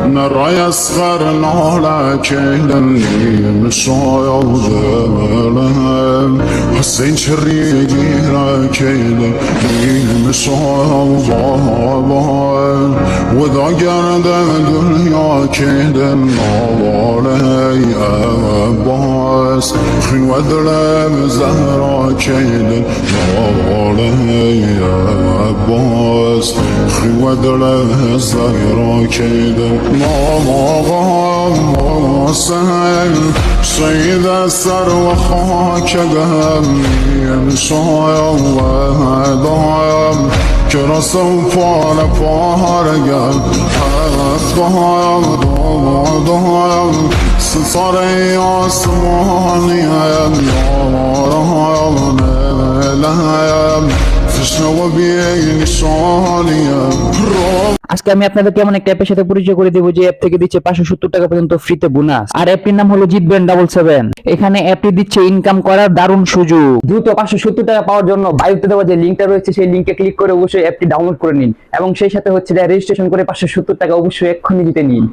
نرى يصغر لك حسين شريدي راكيل وذا قرد دنيا كيد النوالي أباس خن وذلم زهرا كيد النوالي أباس خن وذلم زهرا كيد النوالي سيد السر وخاك قهمي شاي الله دايم كرسو فانا فارقم دايم دايم سصاري عصماني يا نايم فشنو بيني شاني আজকে আমি আপনাদেরকে এমন একটা অ্যাপের সাথে পরিচয় করে দেবো যে অ্যাপ থেকে দিচ্ছে 570 টাকা পর্যন্ত ফ্রিতে বোনাস। আর অ্যাপটির নাম হলো জিতবেন 77। এখানে অ্যাপটি দিচ্ছে ইনকাম করার দারুণ সুযোগ। দ্রুত 570 টাকা পাওয়ার জন্য বায়োতে দেওয়া যে লিংকটা রয়েছে সেই লিংকে ক্লিক করে অবশ্যই অ্যাপটি ডাউনলোড করে নিন এবং সেই সাথে হচ্ছে রেজিস্ট্রেশন করে 570 টাকা অবশ্যই এক্ষুনি জিতে নিন।